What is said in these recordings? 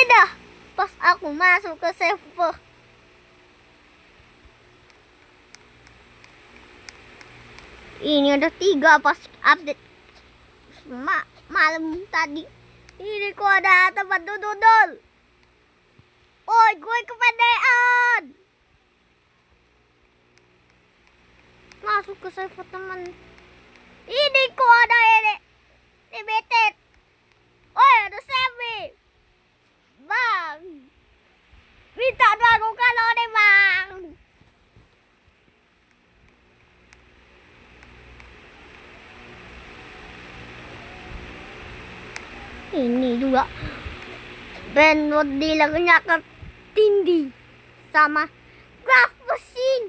dah pas aku masuk ke server. Ini ada 3 pas update malam tadi. Ini kok ada tempat dodol. Oi, gue kepedean. Masuk ke server teman. Ini kok ada ini. Limited. Oi, ada Sammy. Bang. Minta aku kalau deh, Bang. Ini juga bandwidth dilangnya ke tindi sama craft machine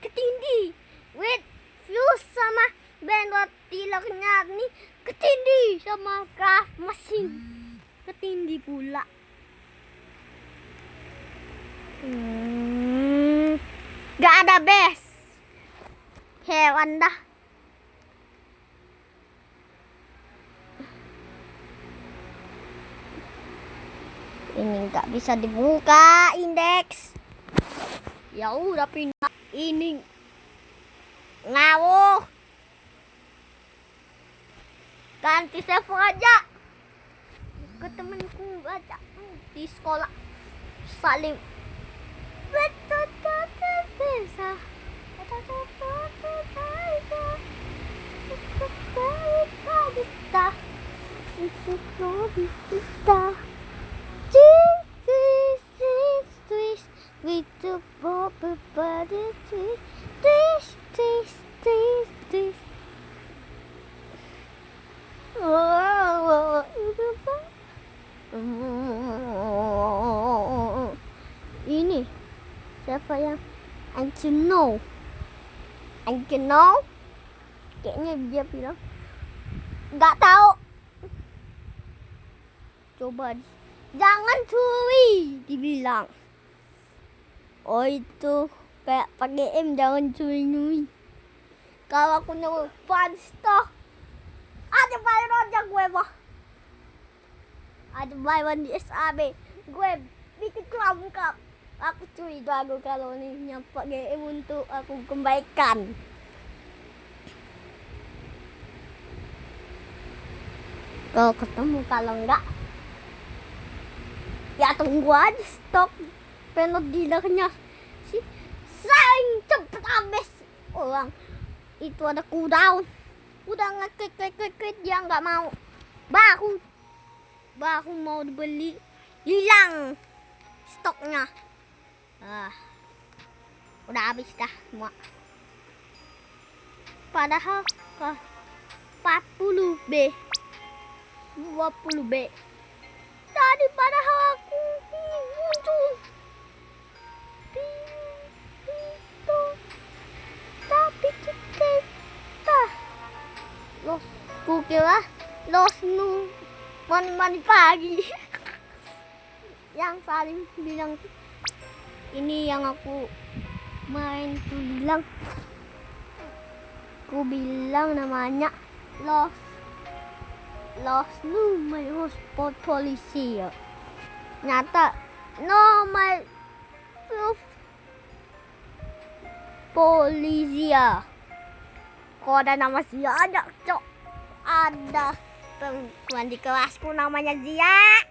ketindi with fuse sama bandwidth dilangnya nih ketindi sama craft machine ketindi pula. Gak ada base hewan dah. Ini nggak bisa dibuka indeks. Ya udah pindah ini ngawur. Ganti server aja. Ke temenku baca di sekolah saling betul bisa. With the bubble body twist. Ini siapa yang I can know? Kayaknya dia bilang nggak tahu. Coba jangan curi dibilang. Oh itu kayak pakai M, jangan curi. Kalau aku nyuruh Fanstock ada bayar aja gue mah. Ada bayar di SAB gue bikin kelengkap. Aku curi jago kalau ini nyampe game untuk aku kembalikan. Kalau ketemu, kalau enggak ya tunggu aja stok penot dilaknya si saing cepet habis orang itu ada cooldown. Udah ngeklik dia nggak mau. Baru mau dibeli hilang stoknya. Udah habis dah semua. Padahal ke 40B 20B tadi padahal aku muncul itu, tapi kita kukira los nu mandi pagi. Yang saling bilang ini yang aku main ku bilang namanya Los Números por Policía. Nyata nomor Polisia. Kok ada nama Zia aja, cok. Ada perempuan di kelasku namanya Zia.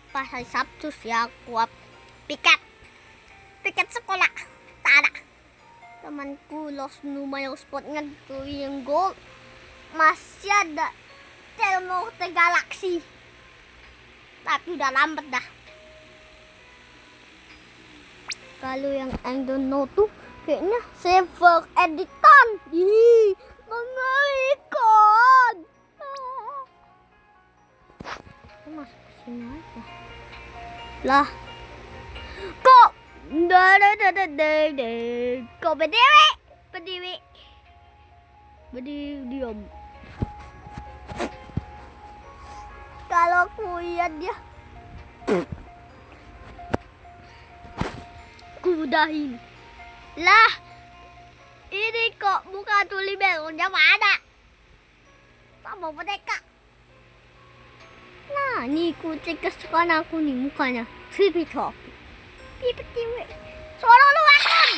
Pas hari Sabtu sih aku piket sekolah. Tak ada. Temanku Los Números spotnya tuh yang gold. Masih ada Telmorte Galaxy. Tapi udah lambat dah. Kalau yang I don't know tuh kayaknya server editan. Ih, mengerikan. Masuk ke sini aja. Lah. Kok kok berdiri diam. Kalau aku lihat dia kudahin. Lah, ini kok bukan tuli belnya mana? Sama mereka. nih kucing kesukaan aku nih mukanya. Tipi-topi. Tipi-tipi. Suara lu akun.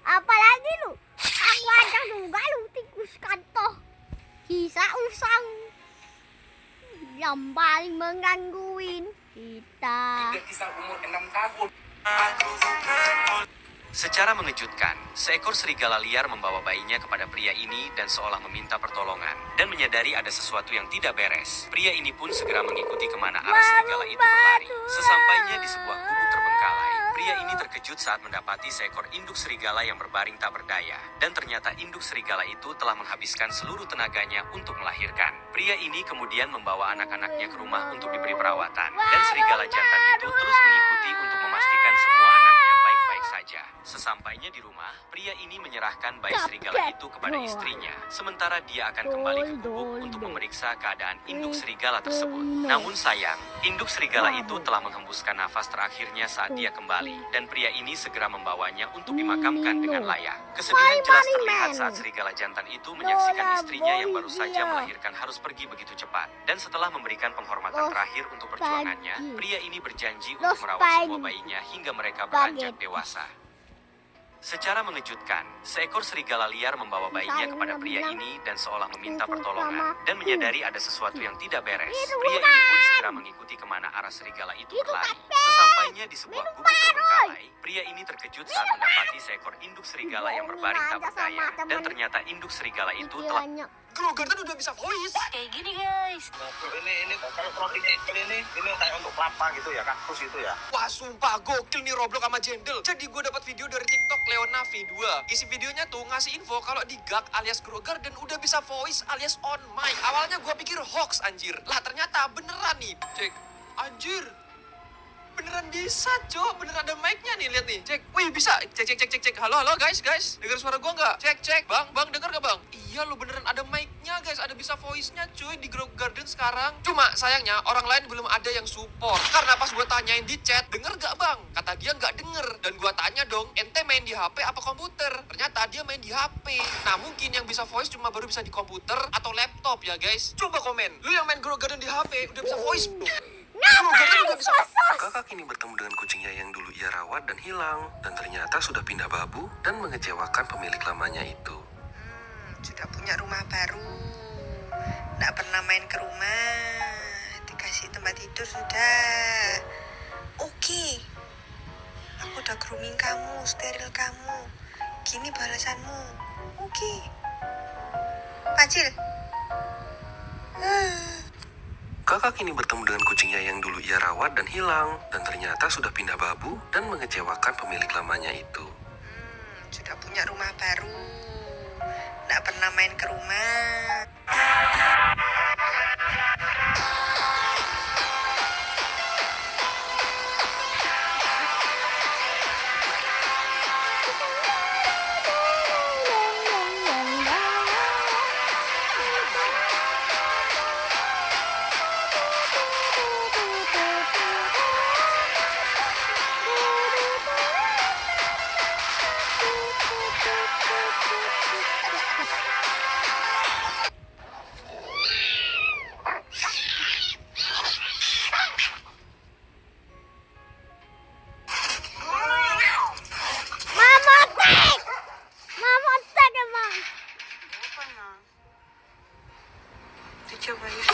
Apalagi lu? Aku ajak juga lu tikus kantoh. Kisah usang. Yang paling menggangguin kita. Kisah umur 6 tahun. Secara mengejutkan, seekor serigala liar membawa bayinya kepada pria ini dan seolah meminta pertolongan dan menyadari ada sesuatu yang tidak beres. Pria ini pun segera mengikuti kemana arah serigala itu berlari. Sesampainya di sebuah gubuk terbengkalai, pria ini terkejut saat mendapati seekor induk serigala yang berbaring tak berdaya. Dan ternyata induk serigala itu telah menghabiskan seluruh tenaganya untuk melahirkan. Pria ini kemudian membawa anak-anaknya ke rumah untuk diberi perawatan. Dan serigala jantan itu terus mengikuti untuk memastikan semua anaknya baik-baik saja. Sesampainya di rumah, pria ini menyerahkan bayi serigala itu kepada istrinya. Sementara dia akan kembali ke gubuk untuk memeriksa keadaan induk serigala tersebut. Namun sayang, induk serigala itu telah menghembuskan nafas terakhirnya saat dia kembali. Dan pria ini segera membawanya untuk dimakamkan dengan layak. Kesedihan jelas terlihat saat serigala jantan itu menyaksikan istrinya yang baru saja melahirkan harus pergi begitu cepat. Dan setelah memberikan penghormatan terakhir untuk perjuangannya, pria ini berjanji untuk merawat semua bayinya hingga mereka beranjak dewasa. Secara mengejutkan, seekor serigala liar membawa bayinya kepada pria ini dan seolah meminta pertolongan dan menyadari ada sesuatu yang tidak beres. Pria ini pun segera mengikuti kemana arah serigala itu berlari. Sesampainya di sebuah gubuk terbengkalai, pria ini terkejut saat mendapati seekor induk serigala yang berbaring tak berdaya. Dan ternyata induk serigala itu telah... Grow Garden udah bisa voice. Kayak gini guys. Ini kalau roti kecil ini kayak untuk kelapa gitu ya, kaktus gitu ya. Wah sumpah gokil nih Roblox sama Jendel. Jadi gue dapat video dari TikTok Leonavi 2. Isi videonya tuh ngasih info kalau di GAG alias Grow Garden udah bisa voice alias on mic. Awalnya gue pikir hoax anjir. Lah ternyata beneran nih. Cek. Anjir. Beneran bisa, Cok. Beneran ada mic-nya nih, lihat nih. Cek. Wih, bisa. Cek. Halo, guys. Dengar suara gua nggak? Cek. Bang, denger nggak, Bang? Iya, lo beneran ada mic-nya, guys. Ada bisa voice-nya, cuy, di Grow Garden sekarang. Cuma, sayangnya, orang lain belum ada yang support. Karena pas gua tanyain di chat, denger nggak, Bang? Kata dia nggak denger. Dan gua tanya dong, ente main di HP apa komputer? Ternyata dia main di HP. Nah, mungkin yang bisa voice cuma baru bisa di komputer atau laptop ya, guys. Coba komen. Lu yang main Grow Garden di HP, udah bisa voice belum? Ngapain sosos? Kakak kini bertemu dengan kucingnya yang dulu ia rawat dan hilang. Dan ternyata sudah pindah babu dan mengecewakan pemilik lamanya itu. Sudah punya rumah baru. Nggak pernah main ke rumah. Dikasih tempat tidur sudah. Oke. Aku udah grooming kamu, steril kamu. Gini balasanmu. Oke. Pacil. Kakak kini bertemu dengan kucingnya yang dulu ia rawat dan hilang. Dan ternyata sudah pindah babu dan mengecewakan pemilik lamanya itu. Sudah punya rumah baru. Nggak pernah main ke rumah. Mama tek emang. Dicoba ya.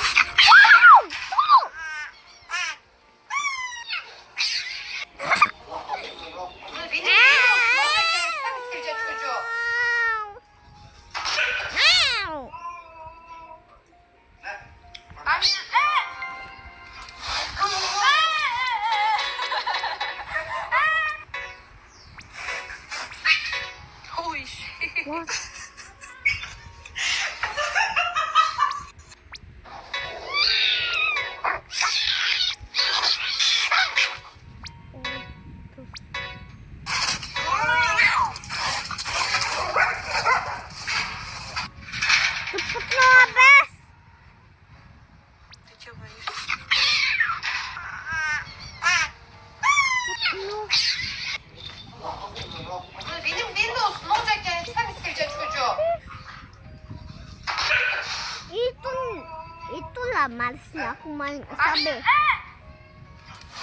Malesnya aku main asabe.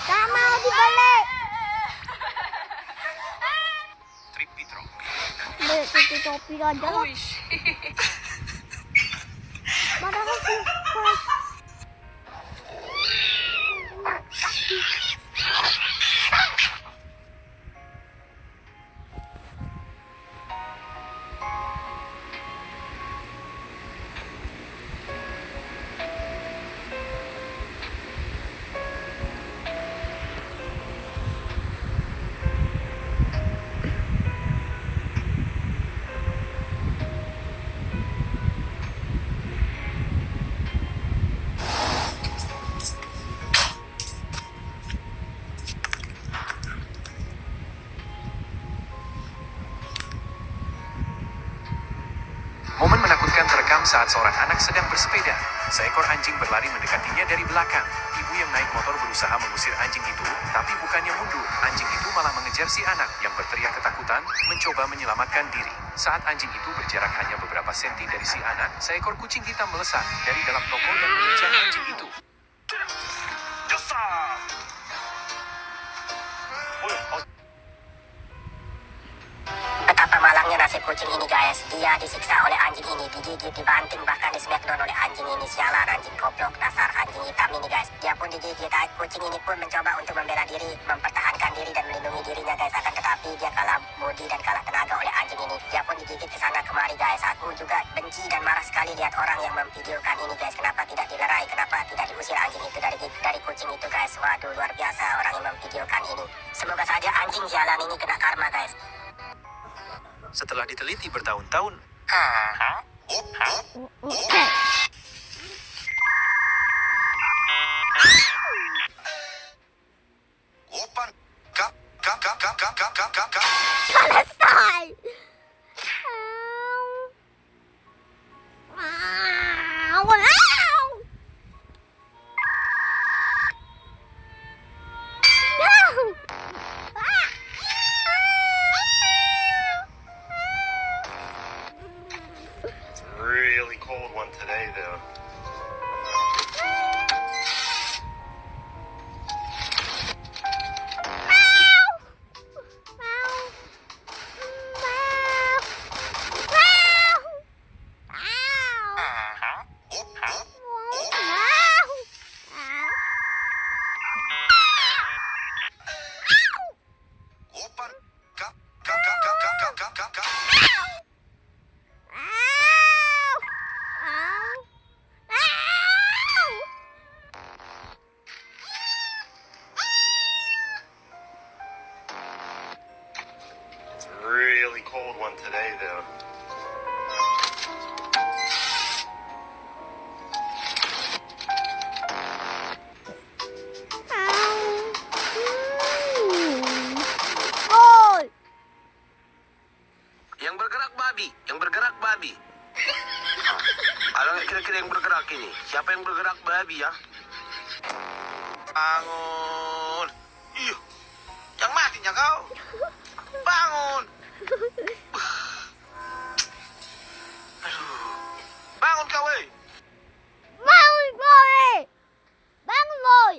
Tak mau dibalik. Trik Pitro. Balik tutup topi aja lah. Mana aku? Momen menakutkan terekam saat seorang anak sedang bersepeda. Seekor anjing berlari mendekatinya dari belakang. Ibu yang naik motor berusaha mengusir anjing itu, tapi bukannya mundur. Anjing itu malah mengejar si anak yang berteriak ketakutan, mencoba menyelamatkan diri. Saat anjing itu berjarak hanya beberapa senti dari si anak, seekor kucing hitam melesat dari dalam toko dan mengejar anjing itu. Betapa malangnya nasib kucing ini guys. Dia disiksa oleh anjing ini, digigit, dibanting, bahkan di smackdown oleh anjing ini. Sialan anjing goblok, dasar anjing hitam ini guys. Dia pun digigit, kucing ini pun mencoba untuk membela diri, mempertahankan diri dan melindungi dirinya guys. Akan tetapi dia kalah budi dan kalah tenaga oleh anjing ini. Dia pun digigit kesana kemari guys. Aku juga benci dan marah sekali lihat orang yang memvideokan ini guys. Kenapa tidak dilerai, kenapa tidak diusir anjing itu dari kucing itu guys. Waduh, luar biasa orang yang memvideokan ini. Semoga saja anjing sialan ini kena karma guys. Setelah diteliti bertahun-tahun, Selesai. Really cold one today, though. Really cold one today, though. yang bergerak babi. Ada nggak kira-kira yang bergerak ini? Siapa yang bergerak babi ya? Bangun. Iya, yang matinya kau. Bangun. Aduh. Bangun kau, weh. Bangun, boy! Bangun, boy!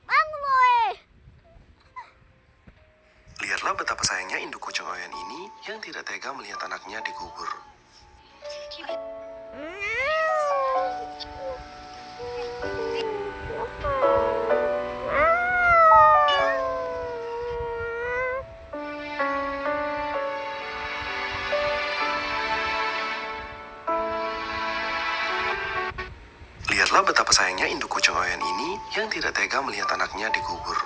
Bangun, boy! Lihatlah betapa sayangnya induk kucing Oyen ini yang tidak tega melihat anaknya dikubur. Lihatlah betapa sayangnya induk kucing Oyen ini yang tidak tega melihat anaknya dikubur.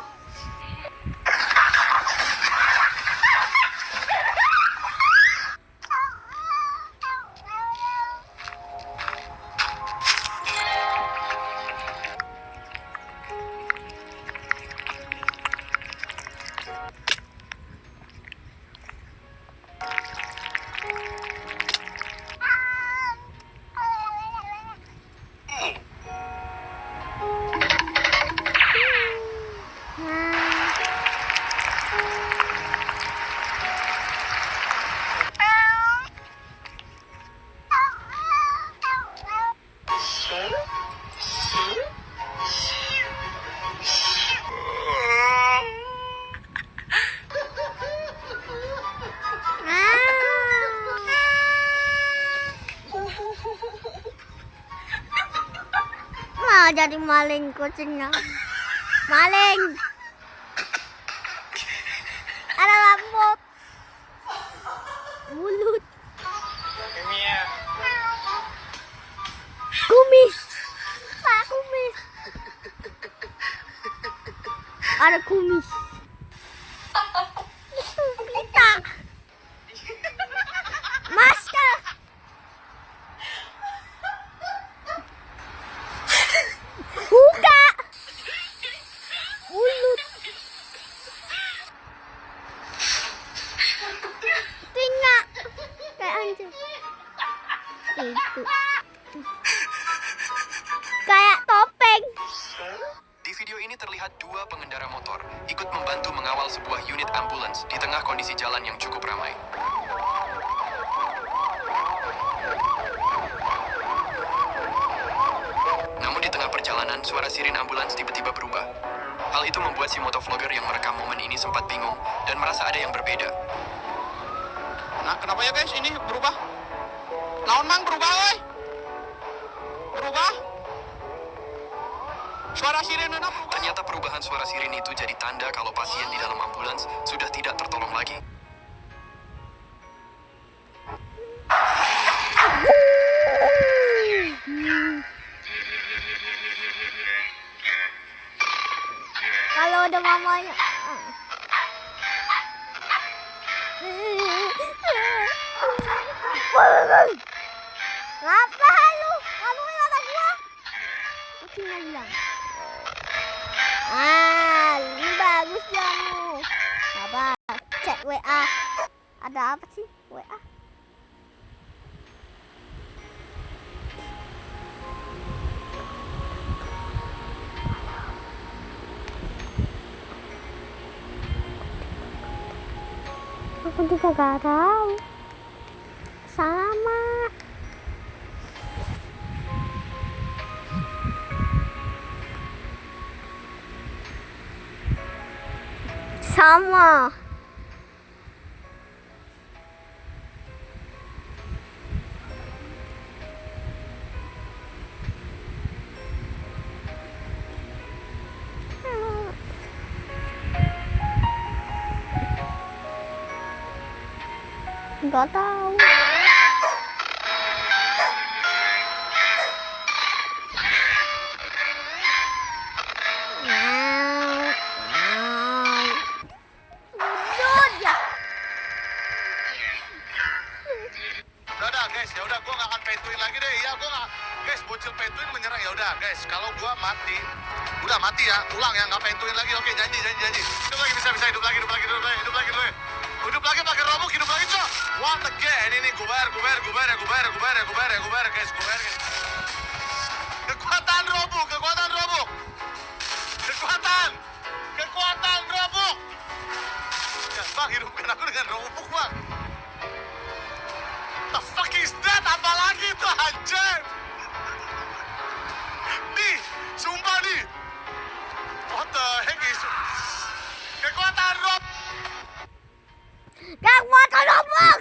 jadi maling kucingnya. Maling. Ada rambut. Mulut. Kumis. Pak kumis. Ada kumis. Pita. Masker. Buka. Mulut. Telinga. Kayak anjing. Itu. Kayak topeng. Di video ini terlihat dua pengendara motor ikut membantu mengawal sebuah unit ambulans di tengah kondisi jalan yang cukup ramai. Namun di tengah perjalanan, suara sirin ambulans tiba-tiba berubah. Hal itu membuat si motovlogger yang merekam momen ini sempat bingung dan merasa ada yang berbeda. Nah, kenapa ya guys ini berubah? Naon mang berubah, woi? Berubah? Suara sirene berubah. Ternyata perubahan suara sirin itu jadi tanda kalau pasien di dalam ambulans sudah tidak tertolong lagi. Kalau udah mamanya. Ngapa lu? Kamu kata gua? Kucingnya bilang. Ini bagus jamu. Apa? Cek WA. Ada apa sih WA? Aku juga gak tahu. Sama. Sama. Gak tahu. Udah guys, ya udah gua gak akan petuin lagi deh. Ya gua gak, guys, bocil petuin menyerah. Ya udah guys, kalau gua mati, udah mati ya, pulang ya, nggak petuin lagi. Oke, janji. Hidup lagi, bisa hidup lagi. Hidup lagi pakai robok, hidup lagi cok. What again? Ini gubar guys, gubar. Kekuatan robok. Kekuatan robok. Ya, bang, hidupkan aku dengan robok, bang. The fuck is that? Apalagi itu anjir? Nih, sumpah nih. What the heck is? Kekuatan rob. Kekuatan robot.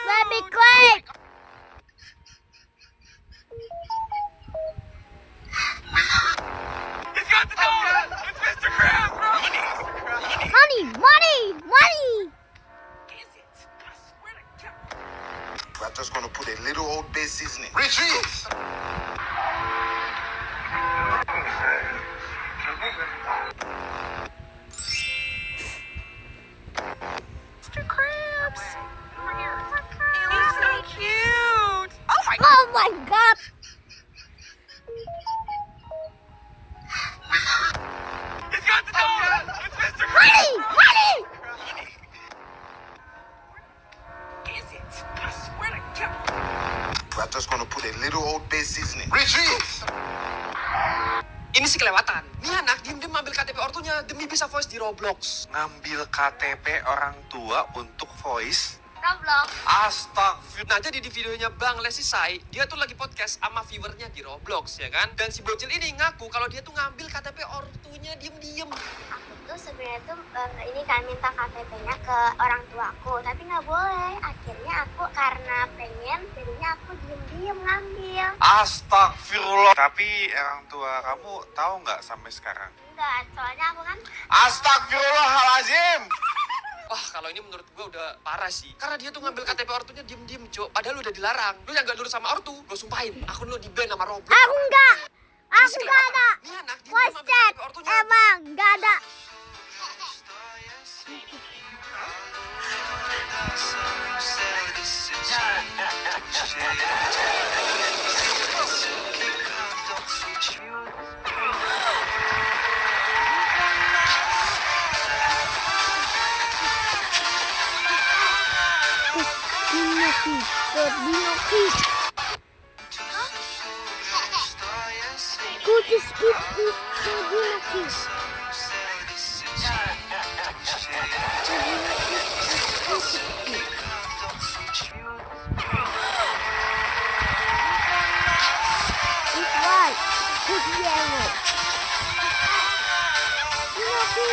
Baby quick. He's got the dog. It's Mr. Krabs, bro. Money. We're just gonna put a little old bay seasoning. Retreat! Mr. Krabs. He's so cute. Oh my god. He's got the dog. It's Mr. Krabs. Money. We're just gonna put a little old bay seasoning. Retreat! Ini sih kelewatan. Nih anak diem-diem ambil KTP ortunya demi bisa voice di Roblox. Ngambil KTP orang tua untuk voice. Roblox. Astagfirullah. Nah jadi di videonya Bang Lesi Sai, dia tuh lagi podcast sama viewernya di Roblox ya kan. Dan si bocil ini ngaku kalau dia tuh ngambil KTP ortunya diem-diem. Tuh sebenarnya tuh ini kan minta KTP-nya ke orang tuaku, tapi nggak boleh. Akhirnya aku karena pengen, jadinya aku diem-diem ngambil. Astagfirullah. Tapi orang tua kamu tahu nggak sampai sekarang? Enggak, soalnya aku kan Astagfirullahalazim. Wah, kalau ini menurut gue udah parah sih. Karena dia tuh ngambil KTP ortunya diem-diem, Cok. Padahal lu udah dilarang. Lu yang gak nurut sama ortu, gue sumpahin. Akun lu di-ban sama Roblox. Aku enggak. Aku Ini enggak ada. Ini anak, dia ngambil WhatsApp. KTP ortunya. Emang enggak ada. Dinoki. Dinoki. Kutis kutis Dinoki. It's white. It's yellow. Dinoki.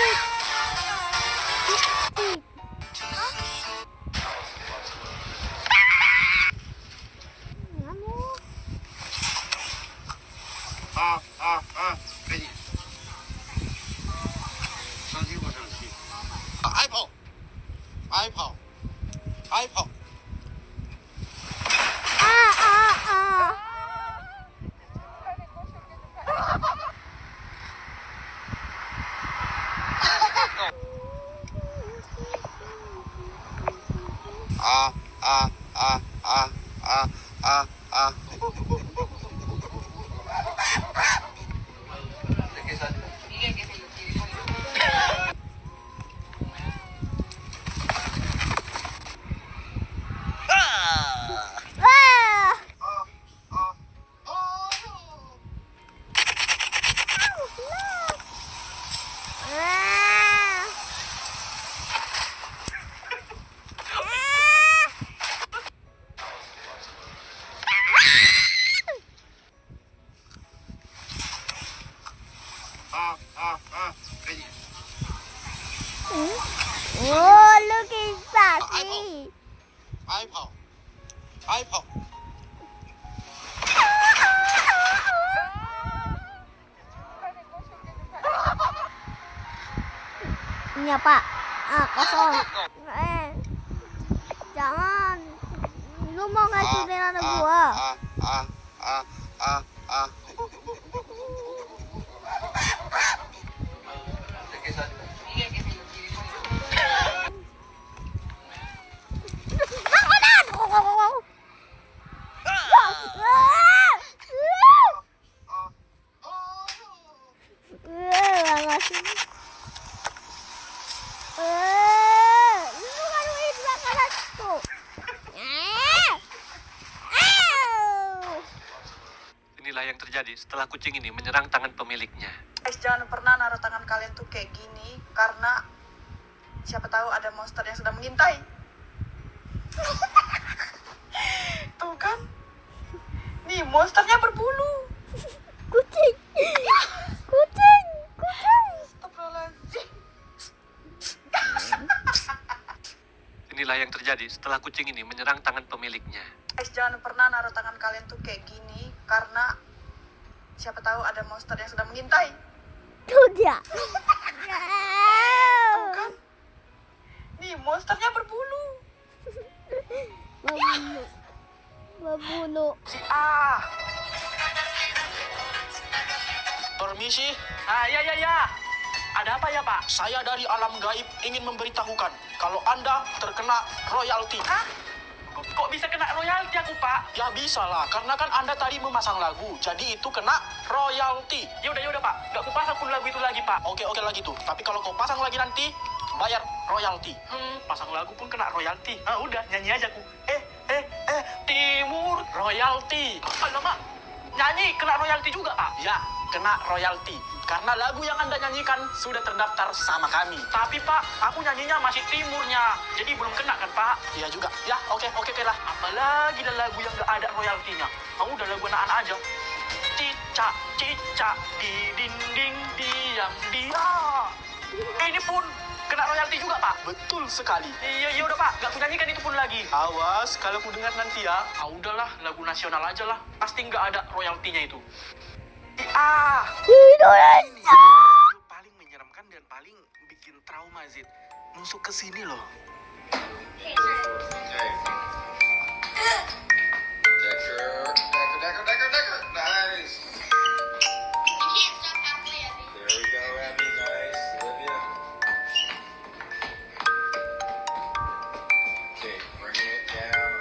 Oh, look at Sassy. Ini apa? Kosong. Jangan. Lu mau ngancurin anak gua. Inilah yang terjadi setelah kucing ini menyerang tangan pemiliknya. Guys, jangan pernah naruh tangan kalian tuh kayak gini, karena siapa tahu ada monster yang sedang mengintai. Tuh kan, nih monsternya berbulu. Kucing. Kucing. Astagfirullahaladzim. Inilah yang terjadi setelah kucing ini menyerang tangan pemiliknya. Guys, jangan pernah naruh tangan kalian tuh kayak gini, karena siapa tahu ada monster yang sedang mengintai. Tuh dia. Tuh kan, nih monsternya berbulu. Berbulu. Permisi, Ya. Ada apa ya, Pak? saya dari alam gaib ingin memberitahukan kalau Anda terkena royalti. Kok bisa kena royalti aku, Pak? Ya bisa lah, karena kan Anda tadi memasang lagu, jadi itu kena royalti. Ya udah, Pak. Nggak aku pasang pun lagu itu lagi, Pak. Oke lagi tuh, tapi kalau kau pasang lagi nanti, bayar royalti. Pasang lagu pun kena royalti. Ah, udah, nyanyi aja aku. Timur royalti. Alamak, nyanyi kena royalti juga, Pak? Ya, kena royalti. Karena lagu yang Anda nyanyikan sudah terdaftar sama kami. Tapi, Pak, aku nyanyinya masih timurnya. Jadi belum kena kan, Pak? Iya juga. Ya, oke lah. Apalagi lah lagu yang nggak ada royaltinya. Kamu udah lagu anak-anak aja. Cicak di dinding diam dia. Ini pun kena royalti juga, Pak. Betul sekali. Iya udah, Pak. Gak ku nyanyikan itu pun lagi. Awas, kalau ku dengar nanti ya. Ah, udahlah, lagu nasional aja lah. Pasti nggak ada royaltinya itu. Indonesia. Video paling menyeramkan dan paling bikin trauma, Zid. Nusuk ke sini loh. Decker. Nice. There we go, Abby. Nice. Olivia. Okay, bringing it down.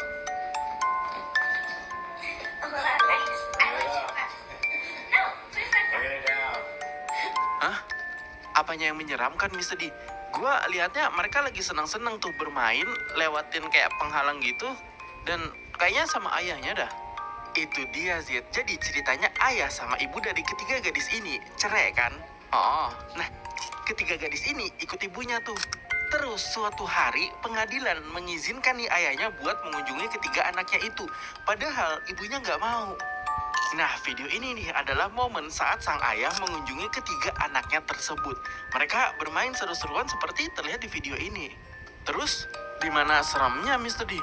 Bringing it down. Hah? Apanya yang menyeramkan, Mr. D? Gua lihatnya mereka lagi senang-senang tuh bermain, lewatin kayak penghalang gitu. Dan kayaknya sama ayahnya dah. Itu dia, Zid. Jadi ceritanya ayah sama ibu dari ketiga gadis ini cerai kan? Oh, nah ketiga gadis ini ikut ibunya tuh. Terus suatu hari pengadilan mengizinkan nih ayahnya buat mengunjungi ketiga anaknya itu. Padahal ibunya nggak mau. Nah, video ini nih adalah momen saat sang ayah mengunjungi ketiga anaknya tersebut. Mereka bermain seru-seruan seperti terlihat di video ini. Terus, di mana seramnya, Mr. D?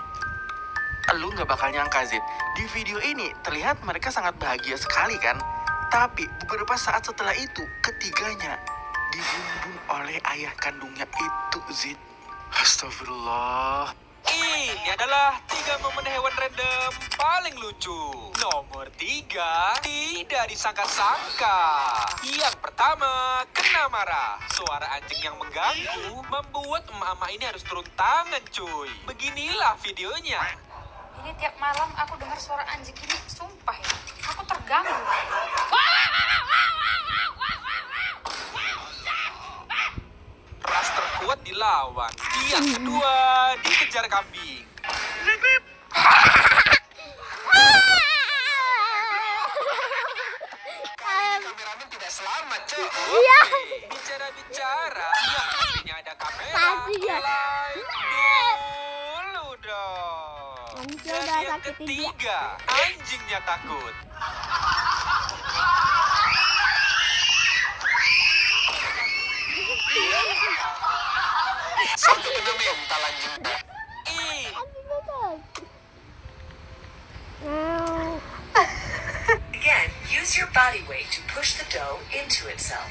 Lu nggak bakal nyangka, Zid. Di video ini terlihat mereka sangat bahagia sekali kan? Tapi beberapa saat setelah itu, ketiganya dibunuh oleh ayah kandungnya itu, Zid. Astagfirullah. Ini adalah 3 momen hewan random paling lucu. Nomor 3, tidak disangka-sangka. Yang pertama, kena marah. Suara anjing yang mengganggu membuat emak-emak ini harus turun tangan, cuy. Beginilah videonya. Ini tiap malam aku dengar suara anjing ini, sumpah ya. Aku terganggu. Ras terkuat dilawan. Yang kedua, dikejar kambing. Kameramen tidak selamat, cuy. Iya. Bicara-bicara, yang pastinya ada kamera. Pastinya. Dulu dong. Manusia Dan udah yang sakitin dia. ketiga, anjingnya takut. Sampai kena mental anjing. Again, use your body weight to push the dough into itself.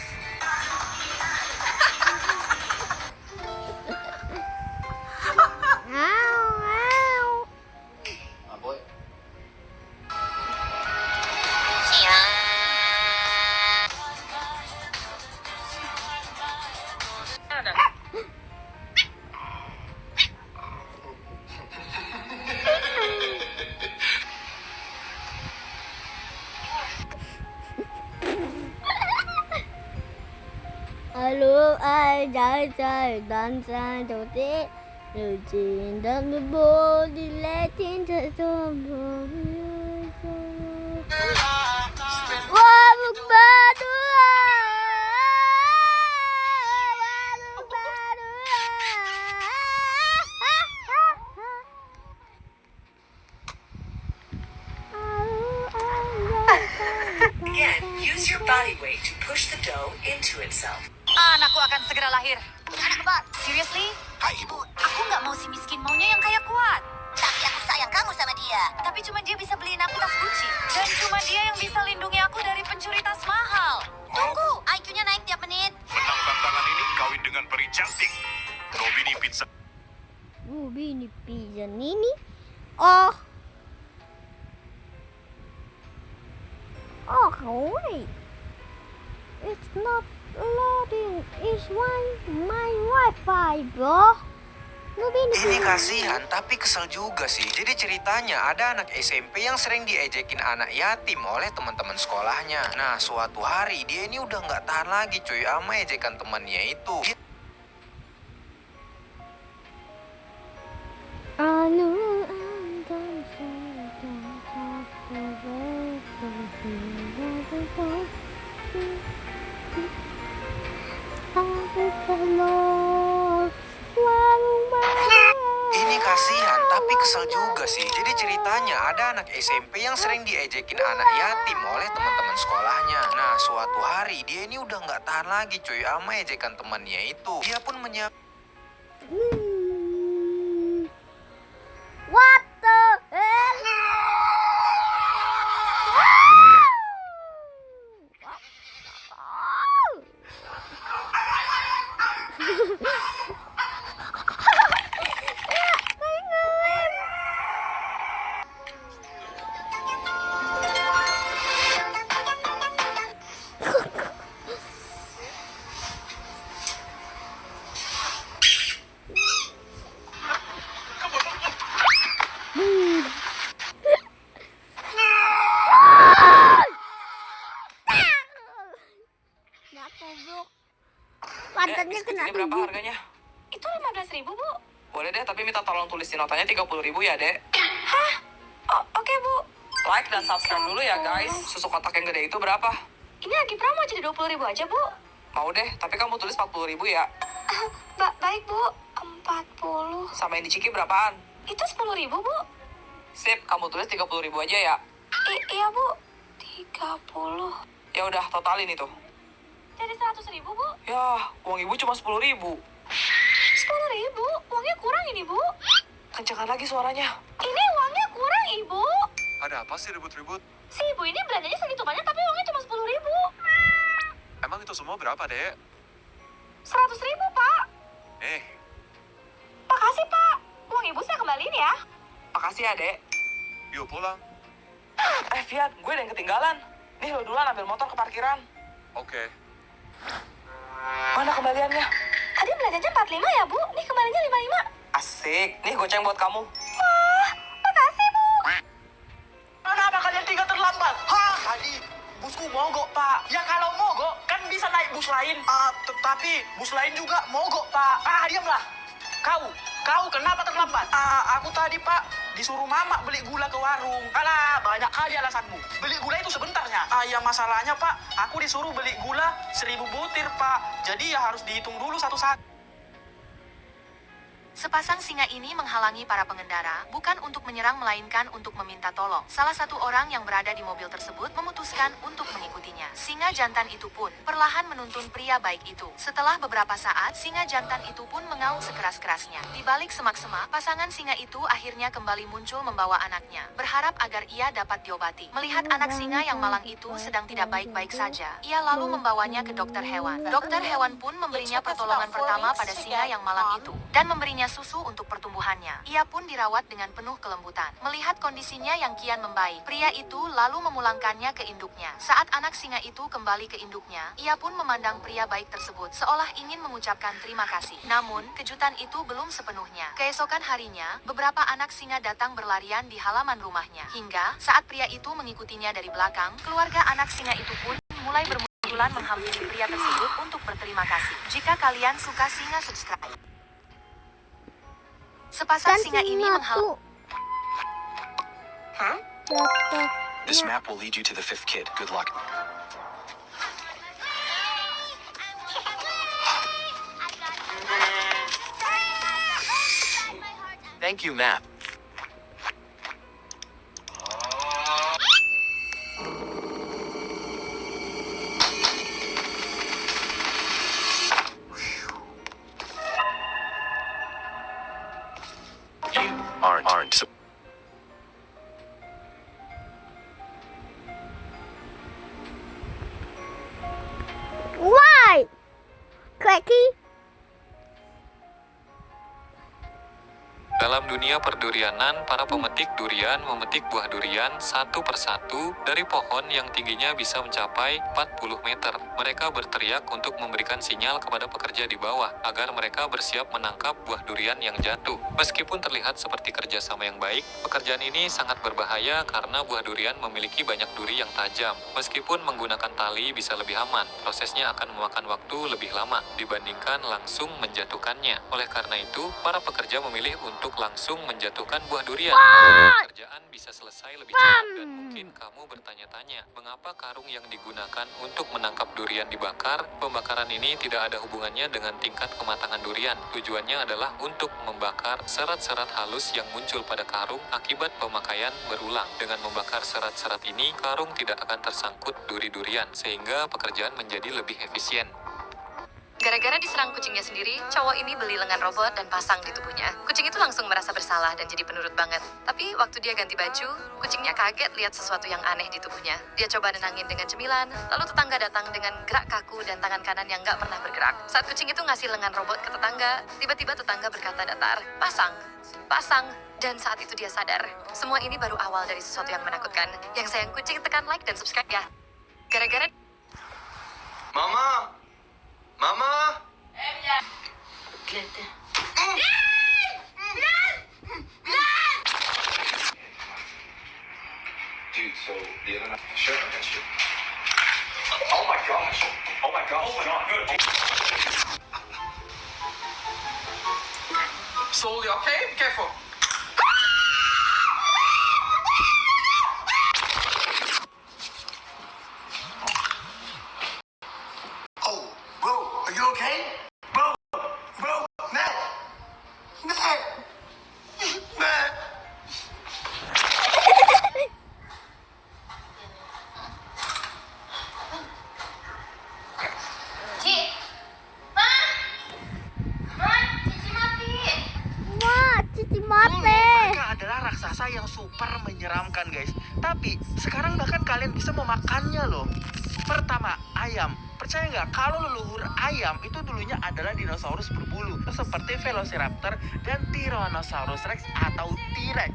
Alo ai trái trời đàn xa đầu tiết Điều chỉnh đăng bố đi lê trên trời thơm Wah, berbadu Again, use your body weight to push the dough into itself. Anakku akan segera lahir. Anak kembar. Seriously? Hai, Ibu. Aku nggak mau si miskin, maunya yang kaya kuat. Tapi aku sayang kamu sama dia. Tapi cuma dia bisa beliin aku tas Gucci. Dan cuma dia yang bisa lindungi aku dari pencuri tas mahal. Tunggu, IQ-nya naik tiap menit. Menang tantangan ini kawin dengan peri cantik. Robini Pizza. Ini pizza ini. Oh. Oh, wait. It's not loading. It's my Wi-Fi, bro. Ini kasihan tapi kesel juga sih. Jadi ceritanya ada anak SMP yang sering diejekin anak yatim oleh teman-teman sekolahnya. Nah, suatu hari dia ini udah nggak tahan lagi cuy sama ejekan temannya itu. Ini kasihan tapi kesel juga sih. Jadi ceritanya ada anak SMP yang sering diejekin anak yatim oleh teman-teman sekolahnya. Nah, suatu hari dia ini udah nggak tahan lagi cuy sama ejekan temannya itu. Dia pun Ini berapa harganya? Itu 15.000, Bu. Boleh deh, tapi minta tolong tulis di notanya 30.000 ya, Dek. Hah? Oh, oke, Bu. Like dan subscribe dulu ya, guys. Susu kotak yang gede itu berapa? Ini lagi promo jadi 20.000 aja, Bu. Mau deh, tapi kamu tulis 40.000 ya. Baik, Bu. 40. Sama yang di Ciki berapaan? Itu 10.000, Bu. Sip, kamu tulis 30.000 aja ya. Iya, Bu. 30. Ya udah, totalin itu. Jadi 100.000, Bu. Ya, uang ibu cuma 10.000. 10.000? Uangnya kurang ini, Bu. Kencengkan lagi suaranya. Ini uangnya kurang, Ibu. Ada apa sih ribut-ribut? Si ibu ini belanjanya segitu banyak tapi uangnya cuma 10.000. Emang itu semua berapa, Dek? 100.000, Pak. Makasih, Pak. Uang ibu saya kembaliin ya. Makasih ya, Dek. Yuk pulang. Fiat, gue ada yang ketinggalan. Nih, lo duluan ambil motor ke parkiran. Oke. Mana kembaliannya? Tadi belanjanya 45 ya, Bu. Nih kembalinya 55. Asik. Nih, goceng buat kamu. Wah, makasih, Bu. Kenapa kalian tiga terlambat? Hah? Tadi busku mogok, Pak. Ya kalau mogok, kan bisa naik bus lain. Tapi bus lain juga mogok, Pak. Diamlah. Kau kenapa terlambat? Aku tadi, Pak, disuruh Mama beli gula ke warung. Alah, banyak kali alasanmu. Beli gula itu sebentarnya. Ya masalahnya, Pak, aku disuruh beli gula 1.000 butir, Pak. Jadi ya harus dihitung dulu satu-satu. Sepasang singa ini menghalangi para pengendara, bukan untuk menyerang melainkan untuk meminta tolong. Salah satu orang yang berada di mobil tersebut memutuskan untuk mengikutinya. Singa jantan itu pun perlahan menuntun pria baik itu. Setelah beberapa saat, singa jantan itu pun mengaum sekeras-kerasnya. Di balik semak-semak, pasangan singa itu akhirnya kembali muncul membawa anaknya, berharap agar ia dapat diobati. Melihat anak singa yang malang itu sedang tidak baik-baik saja, ia lalu membawanya ke dokter hewan. Dokter hewan pun memberinya pertolongan pertama pada singa yang malang itu, dan memberinya susu untuk pertumbuhannya. Ia pun dirawat dengan penuh kelembutan. Melihat kondisinya yang kian membaik, pria itu lalu memulangkannya ke induknya. Saat anak singa itu kembali ke induknya, ia pun memandang pria baik tersebut seolah ingin mengucapkan terima kasih. Namun, kejutan itu belum sepenuhnya. Keesokan harinya, beberapa anak singa datang berlarian di halaman rumahnya. Hingga, saat pria itu mengikutinya dari belakang, keluarga anak singa itu pun mulai bermunculan menghampiri pria tersebut untuk berterima kasih. Jika kalian suka singa, subscribe. Sepasang singa ini menghalau. This map will lead you to the 5th kid. Good luck. Thank you, map. Aren't. Why? Cracky? Dalam dunia perdurianan, para pemetik durian memetik buah durian satu persatu dari pohon yang tingginya bisa mencapai 40 meter. Mereka berteriak untuk memberikan sinyal kepada pekerja di bawah agar mereka bersiap menangkap buah durian yang jatuh. Meskipun terlihat seperti kerjasama yang baik, pekerjaan ini sangat berbahaya karena buah durian memiliki banyak duri yang tajam. Meskipun menggunakan tali bisa lebih aman, prosesnya akan memakan waktu lebih lama dibandingkan langsung menjatuhkannya. Oleh karena itu, para pekerja memilih untuk langsung menjatuhkan buah durian. Pekerjaan bisa selesai lebih cepat dan mungkin kamu bertanya-tanya, mengapa karung yang digunakan untuk menangkap durian dibakar? Pembakaran ini tidak ada hubungannya dengan tingkat kematangan durian. Tujuannya adalah untuk membakar serat-serat halus yang muncul pada karung akibat pemakaian berulang. Dengan membakar serat-serat ini, karung tidak akan tersangkut duri-durian sehingga pekerjaan menjadi lebih efisien. Gara-gara diserang kucingnya sendiri, cowok ini beli lengan robot dan pasang di tubuhnya. Kucing itu langsung merasa bersalah dan jadi penurut banget. Tapi waktu dia ganti baju, kucingnya kaget lihat sesuatu yang aneh di tubuhnya. Dia coba nenangin dengan cemilan, lalu tetangga datang dengan gerak kaku dan tangan kanan yang gak pernah bergerak. Saat kucing itu ngasih lengan robot ke tetangga, tiba-tiba tetangga berkata datar, "Pasang, pasang." Dan saat itu dia sadar, semua ini baru awal dari sesuatu yang menakutkan. Yang sayang kucing, tekan like dan subscribe ya. Gara-gara... Mama! Mama! Dude, so the other night, sure, I got you. Oh my gosh! Oh my gosh! Oh my god! slowly, okay? Be careful. Oh, bro, are you okay? Bro, Matt. Wah, Cici mati. Mereka adalah raksasa yang super menyeramkan, guys. Tapi sekarang bahkan kalian bisa memakannya loh. Pertama, ayam. Percaya nggak kalau leluhur ayam itu dulunya adalah dinosaurus berbulu seperti Velociraptor dan Tyrannosaurus Rex atau T-Rex.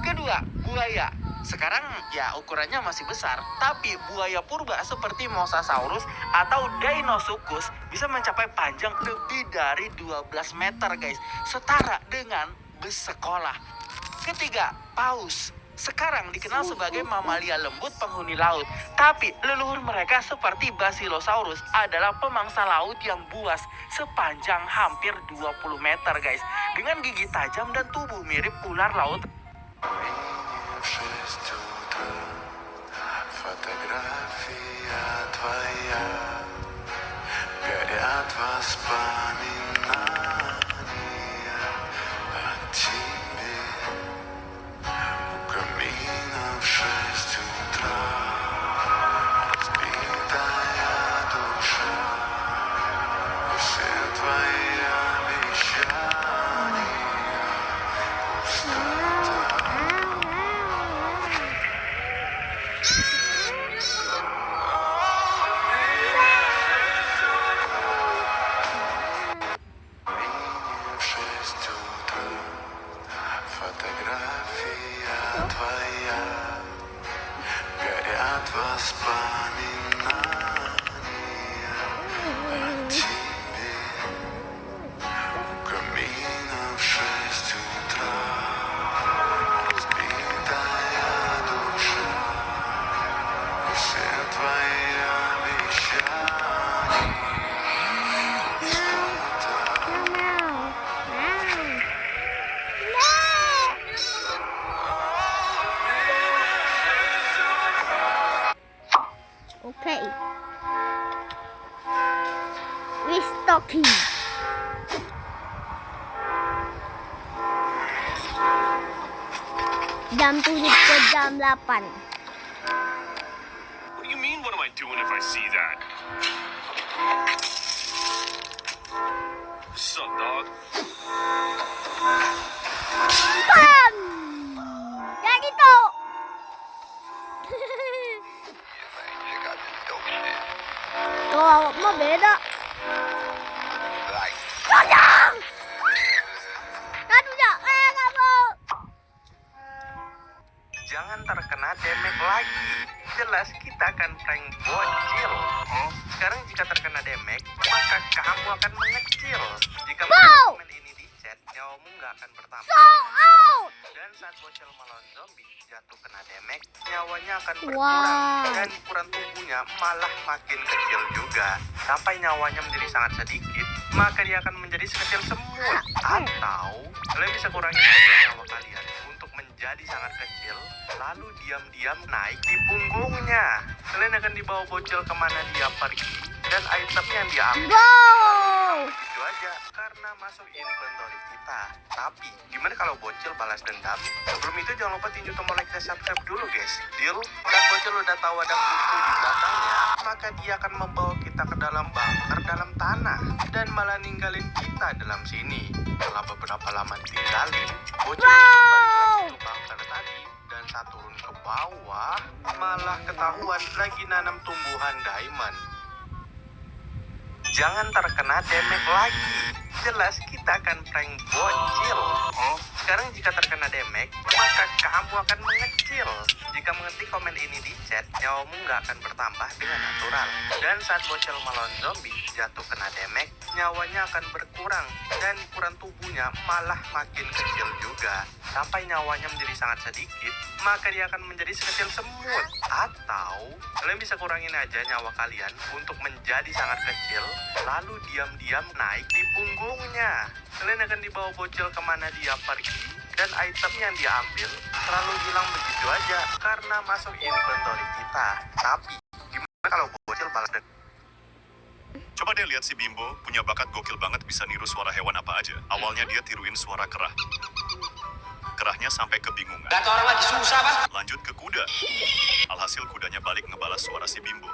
Kedua, buaya. Sekarang ya ukurannya masih besar, tapi buaya purba seperti Mosasaurus atau Deinosuchus bisa mencapai panjang lebih dari 12 meter, guys. Setara dengan bus sekolah. Ketiga, paus. Sekarang dikenal sebagai mamalia lembut penghuni laut. Tapi leluhur mereka seperti Basilosaurus adalah pemangsa laut yang buas sepanjang hampir 20 meter, guys. Dengan gigi tajam dan tubuh mirip ular laut. Фотография твоя горят воспоминания о тебе. У камина в 6 утра разбитая душа и все твои обещания пустота. Фотография твоя горят воспоминания о тебе. У камина в 6 утра разбитая душа и все твои обещания пустота. Okay. Restocking. Jam 7 ke jam 8. What do you mean, what am I doing if I see that? What's up, dog? Bam! Kayak gitu. Kalau mah beda. Jangan! Aduh, kamu. Jangan terkena damage lagi. Jelas kita akan prank bocil. Sekarang jika terkena damage, maka kamu akan mengecil. Jika komen ini di chat, nyawamu nggak akan bertambah. So out! Dan saat bocil melawan zombie jatuh kena damage, nyawanya akan berkurang. Dan ukuran tubuhnya malah makin kecil juga. Sampai nyawanya menjadi sangat sedikit, maka dia akan menjadi sekecil semut. Atau kalian bisa kurangi nyawa kalian untuk menjadi sangat kecil, lalu diam-diam naik di punggungnya. Kalian akan dibawa bocil kemana dia pergi, dan itemnya yang dia ambil. Itu aja, karena masuk inventory kita. Tapi, gimana kalau bocil balas dendam? Sebelum itu jangan lupa tinju tombol like dan subscribe dulu, guys. Deal? Saat bocil udah tahu ada kutu di belakangnya, maka dia akan membawa kita ke dalam bunker dalam tanah dan malah ninggalin kita dalam sini. Setelah beberapa lama tinggalin, bocil itu balik lagi ke bunker tadi, dan saat turun ke bawah malah ketahuan lagi nanam tumbuhan diamond. Jangan terkena damage lagi. Jelas kita akan prank bocil. Sekarang jika terkena damage, maka kamu akan mengecil. Jika Jika mengetik komen ini di chat, nyawamu nggak akan bertambah dengan natural. Dan saat bocil melawan zombie jatuh kena damage, nyawanya akan berkurang dan ukuran tubuhnya malah makin kecil juga. Sampai nyawanya menjadi sangat sedikit, maka dia akan menjadi sekecil semut. Atau kalian bisa kurangin aja nyawa kalian untuk menjadi sangat kecil, lalu diam-diam naik di punggungnya. Kalian akan dibawa bocil kemana dia pergi, dan item yang dia ambil selalu hilang begitu aja karena masuk inventory kita. Tapi gimana kalau bocil balas dendam? Coba deh lihat si Bimbo, punya bakat gokil banget bisa niru suara hewan apa aja. Awalnya dia tiruin suara kerah. Kerahnya sampai kebingungan. Kata orang lagi susah, Pak. Lanjut ke kuda. Alhasil kudanya balik ngebalas suara si Bimbo.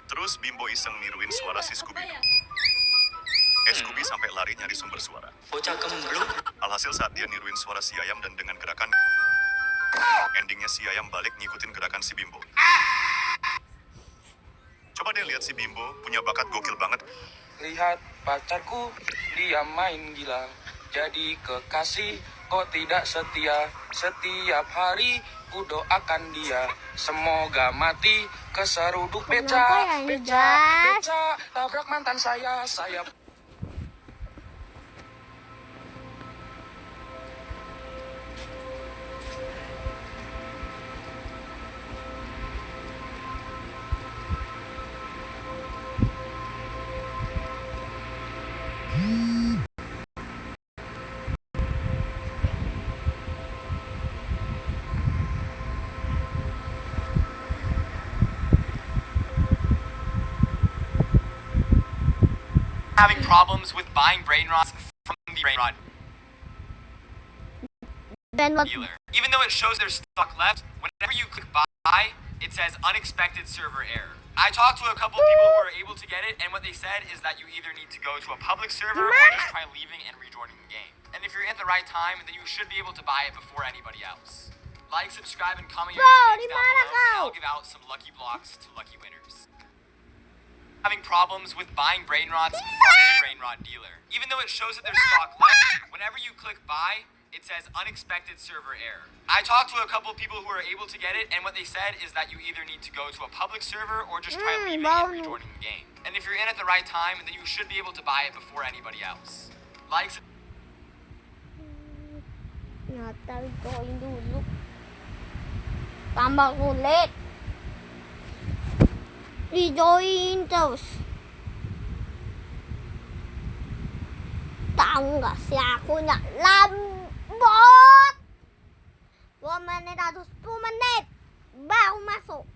Terus Bimbo iseng niruin suara si Scooby-Doo. Scooby sampai lari nyari sumber suara. Bocah gemblung. Alhasil saat dia niruin suara si ayam dan dengan gerakan, endingnya si ayam balik ngikutin gerakan si Bimbo. Coba deh lihat si Bimbo, punya bakat gokil banget. Lihat pacarku, dia main gila. Jadi kekasih, kok tidak setia. Setiap hari ku doakan dia. Semoga mati keseruduk beca. Beca, beca, tabrak mantan saya. Having problems with buying brain rots from the brain rot dealer. Even though it shows there's stock left, whenever you click buy, it says unexpected server error. I talked to a couple people who were able to get it, and what they said is that you either need to go to a public server or just try leaving and rejoining the game. And if you're at the right time, then you should be able to buy it before anybody else. Like, subscribe, and comment your experience down below, and I'll give out some lucky blocks to lucky winners. Having problems with buying brain rots from the brain rot dealer. Even though it shows that there's stock left, whenever you click buy, it says unexpected server error. I talked to a couple people who were able to get it, and what they said is that you either need to go to a public server or just try leaving and rejoining the game. And if you're in at the right time, then you should be able to buy it before anybody else. Like, Nyata join dulu. Tambah sulit. Di-join terus. Tahu nggak sih aku nggak lambot 2 menit atau 10 menit baru masuk.